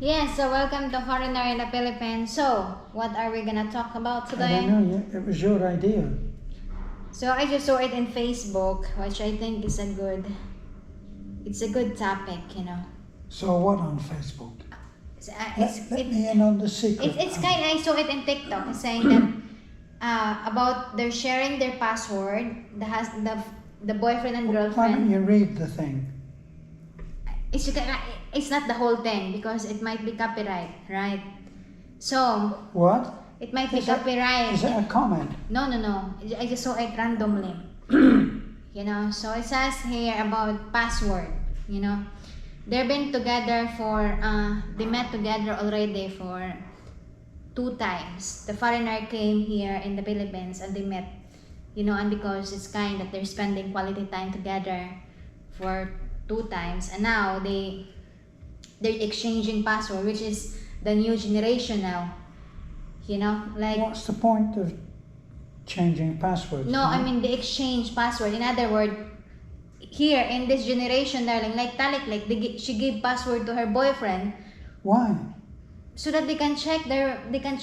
Yes, so welcome to Foreigner in the Philippines. So, what are we gonna talk about today? I don't know, it was your idea. So I just saw it in Facebook, which I think is it's a good topic, you know. So what on Facebook? Let me It's in on the secret. I saw it in TikTok. It's saying that about they're sharing their password, the boyfriend and Why girlfriend. don't you read the thing? It's not the whole thing because it might be copyright, right? So What? it might be Is it copyright. a comment? No. I just saw it randomly. You know, so it says here about password, you know. They've been together they met together already for 2 times. The foreigner came here in the Philippines and they met, you know, and because it's kind that they're spending quality time together for 2 times. And now they're exchanging password, which is the new generation now. You know, like... What's the point of changing passwords? No, I mean they exchange password. In other words, here in this generation, darling, like Talik, she gave password to her boyfriend. Why? So that they can check they can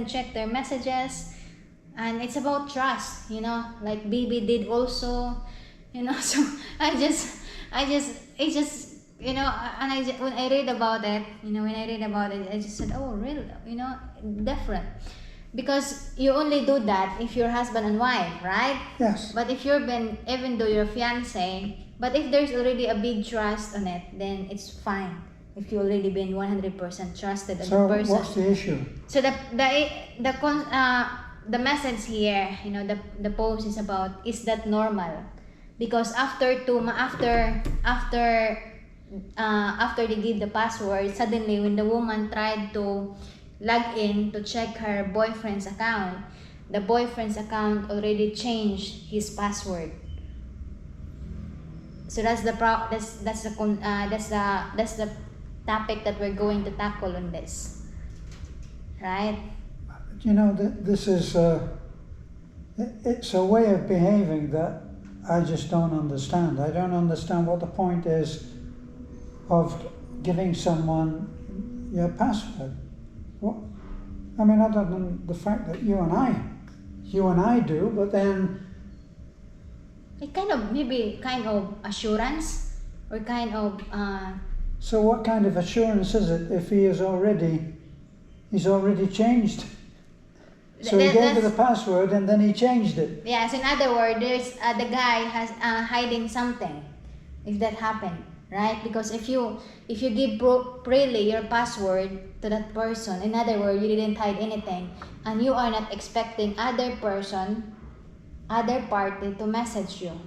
check their messages, and it's about trust. You know, like Bibi did also. You know, so it's just. You know, and when I read about it, I just said, oh, really? You know, different. Because you only do that if you're husband and wife, right? Yes. But if even though you're fiancé, but if there's already a big trust on it, then it's fine. If you already been 100% trusted on the person. So what's the issue? So the message here, you know, the post is about, is that normal? Because after they give the password, suddenly when the woman tried to log in to check her boyfriend's account, the boyfriend's account already changed his password. So that's the topic that we're going to tackle on this, right? You know, this is it's a way of behaving that I just don't understand. I don't understand what the point is of giving someone your password. What? I mean, other than the fact that you and I do, but then It kind of assurance, or kind of so what kind of assurance is it if he's already changed? So he gave her the password and then he changed it. yes. In other words, there's the guy has hiding something. If that happened, right? Because if you give freely your password to that person, in other words, you didn't hide anything, and you are not expecting other party to message you,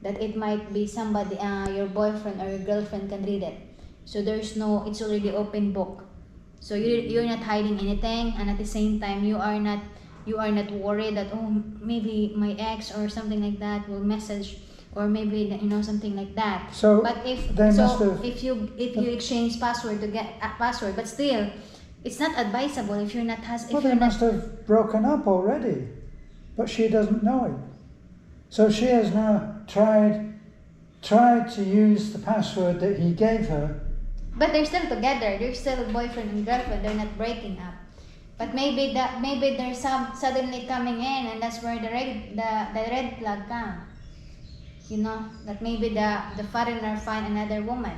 that it might be somebody, your boyfriend or your girlfriend can read it. So it's already open book. So you're not hiding anything, and at the same time you are not worried that, oh, maybe my ex or something like that will message, or maybe, you know, something like that. So but if you exchange password to get a password, but still it's not advisable if you're not They must have broken up already, but she doesn't know it. So she has now tried to use the password that he gave her. But they're still together. They're still boyfriend and girlfriend. They're not breaking up. But maybe there's some suddenly coming in, and that's where the red flag comes. You know, that maybe the foreigner find another woman,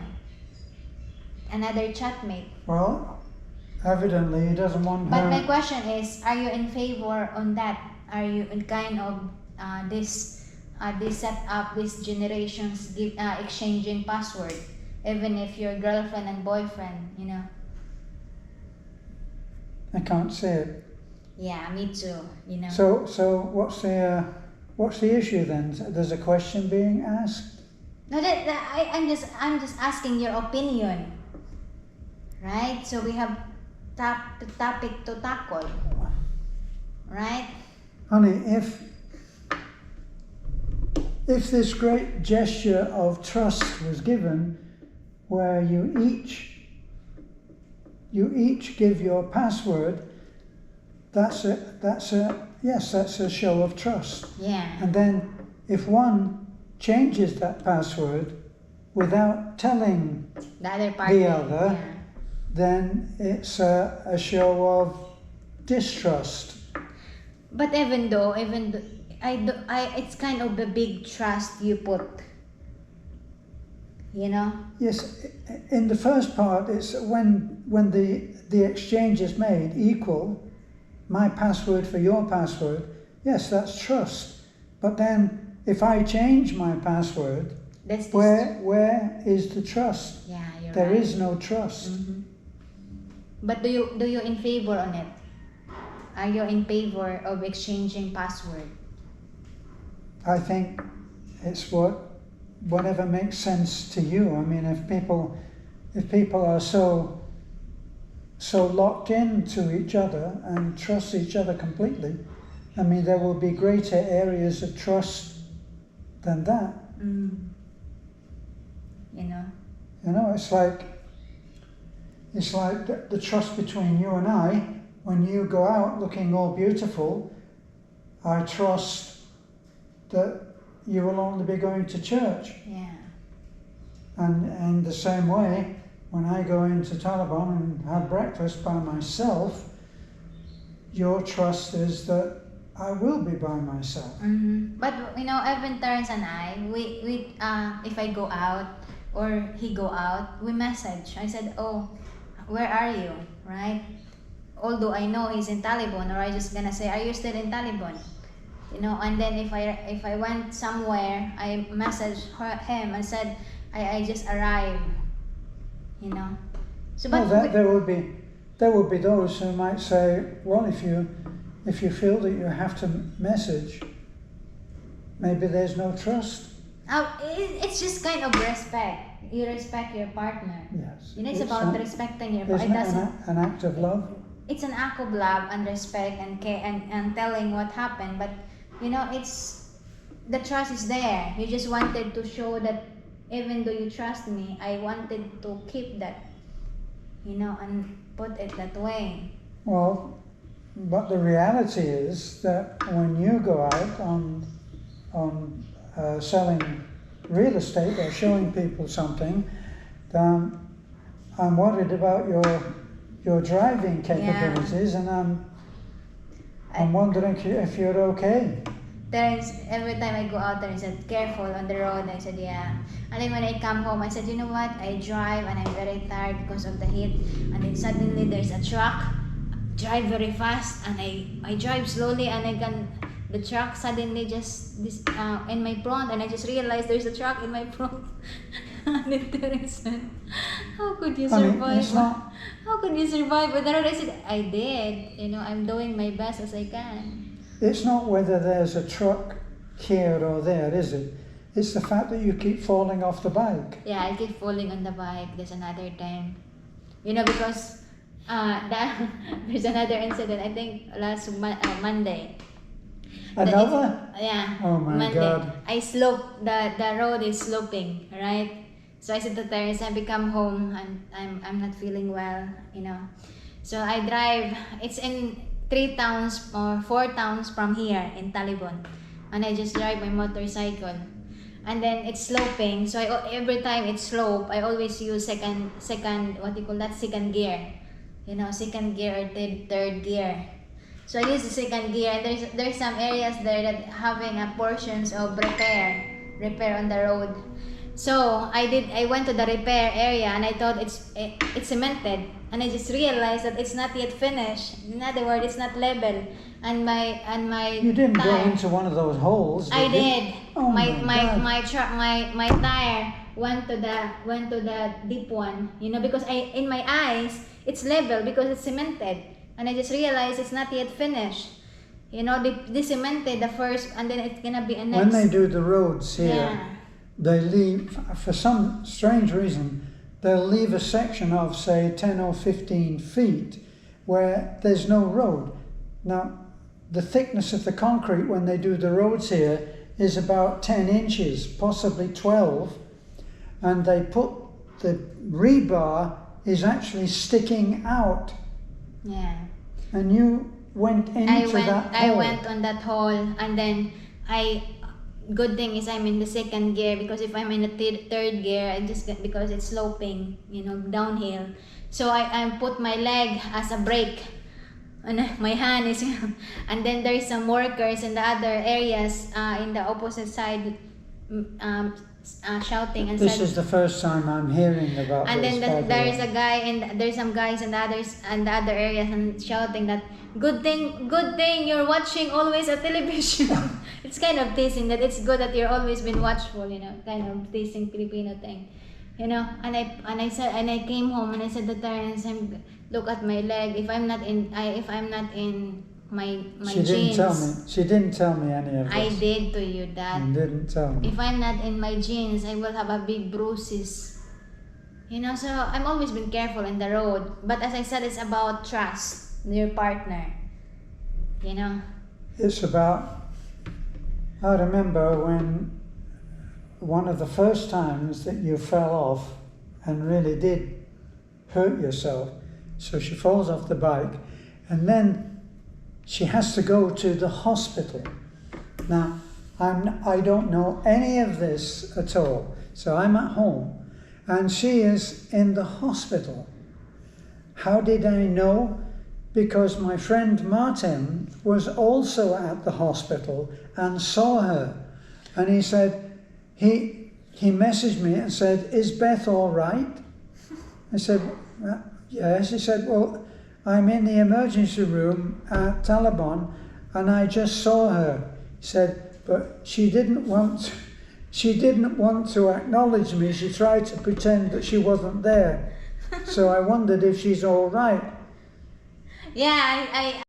another chatmate. Well, evidently he doesn't want her. But my question is, are you in favor on that? Are you in kind of this set up this generations exchanging password, even if you're girlfriend and boyfriend, you know? I can't say it. Yeah, me too. You know. So what's the issue then? There's a question being asked. No, I'm just asking your opinion, right? So we have topic to tackle, right? Honey, if this great gesture of trust was given, where you each give your password, that's a show of trust. Yeah. And then if one changes that password, without telling The other party. the other, Yeah. then it's a show of distrust. But even though it's kind of a big trust you put. You know? Yes, in the first part, it's when the exchange is made equal, my password for your password, yes, that's trust. But then if I change my password, That's this. where is the trust? Yeah, you're There right. is no trust. Mhm. But do you in favor on it? Are you in favor of exchanging password? I think it's whatever makes sense to you. I mean, if people are so locked into each other and trust each other completely, I mean, there will be greater areas of trust than that. You know? You know, it's like the trust between you and I. When you go out looking all beautiful, I trust that you will only be going to church. Yeah. And in the same way, when I go into Taliban and have breakfast by myself, your trust is that I will be by myself. But you know, Evan, Terrence, and I, we if I go out or he go out, we message. I said, "Oh, where are you?" Right? Although I know he's in Taliban, or I just gonna say, "Are you still in Taliban?" You know. And then if I went somewhere, I messaged him and said, "I just arrived." You know. So, but Well, there would be those who might say, well, if you feel that you have to message, maybe there's no trust. it's just kind of respect. You respect your partner. Yes. You know, it's about respecting your partner. Isn't It it doesn't. an act of love? It's an act of love and respect and care and telling what happened, but you know, it's the trust is there. You just wanted to show that even though you trust me, I wanted to keep that, you know, and put it that way. Well, but the reality is that when you go out on selling real estate or showing people something, I'm worried about your driving capabilities, and I'm wondering if you're okay. Every time I go out there, I said, careful on the road. I said, yeah. And then when I come home, I said, you know what? I drive and I'm very tired because of the heat. And then suddenly there's a truck, drive very fast, and I drive slowly, and the truck suddenly just in my front, and I just realized there's a truck in my front. And then Terry said, how could you survive? I mean, it's not. How could you survive with the road? I said, I did. You know, I'm doing my best as I can. It's not whether there's a truck here or there, is it? It's the fact that you keep falling off the bike. Yeah, I keep falling on the bike. There's another time. You know, because there's another incident, I think last Monday. Another? Yeah. Oh my Monday. God. I slope, the road is sloping, right? So I said to Terrence, I become home and I'm not feeling well, you know. So I drive, it's in 3 towns or 4 towns from here in Taliban. And I just drive my motorcycle. And then it's sloping, so every time it's slope, I always use second, what do you call that, second gear. You know, second gear or third gear. So I use the second gear, and there's some areas there that having a portions of repair on the road. So I went to the repair area, and I thought it's cemented, and I just realized that it's not yet finished. In other words, it's not level, and my You didn't go tire, into one of those holes, did I you? did. Oh My tire went to the deep one, you know, because in my eyes it's level because it's cemented, and I just realized it's not yet finished. You know, they cemented the first, and then it's gonna be a next. When they do the roads here, Yeah. they leave, for some strange reason, they'll leave a section of, say, 10 or 15 feet where there's no road. Now, the thickness of the concrete when they do the roads here is about 10 inches, possibly 12, and they put the rebar is actually sticking out, Yeah. and you went into that hole. I went on that hole, and then good thing is I'm in the second gear, because if I'm in the third gear, I just get, because it's sloping, downhill. So I put my leg as a brake, and my hand is, and then there is some workers in the other areas in the opposite side, shouting and This said, is the first time I'm hearing about and this. then by the there way. is a guy, and there's some guys in the other areas and shouting that good thing you're watching always a television. It's kind of teasing that it's good that you're always been watchful, kind of teasing Filipino thing, And I came home and I said to Terrence, look at my leg. If I'm not in my She jeans. She didn't tell me any of this. I did to you that. You didn't tell me. If I'm not in my jeans, I will have a big bruises. So I'm always been careful in the road. But as I said, it's about trust your partner. It's about, I remember when one of the first times that you fell off and really did hurt yourself. So she falls off the bike and then she has to go to the hospital. Now, I don't know any of this at all. So I'm at home and she is in the hospital. How did I know? Because my friend Martin was also at the hospital and saw her. And he said, he messaged me and said, is Beth all right? I said, yes. He said, well, I'm in the emergency room at Taliban and I just saw her. He said, but she didn't want to acknowledge me. She tried to pretend that she wasn't there. So I wondered if she's all right. Yeah, I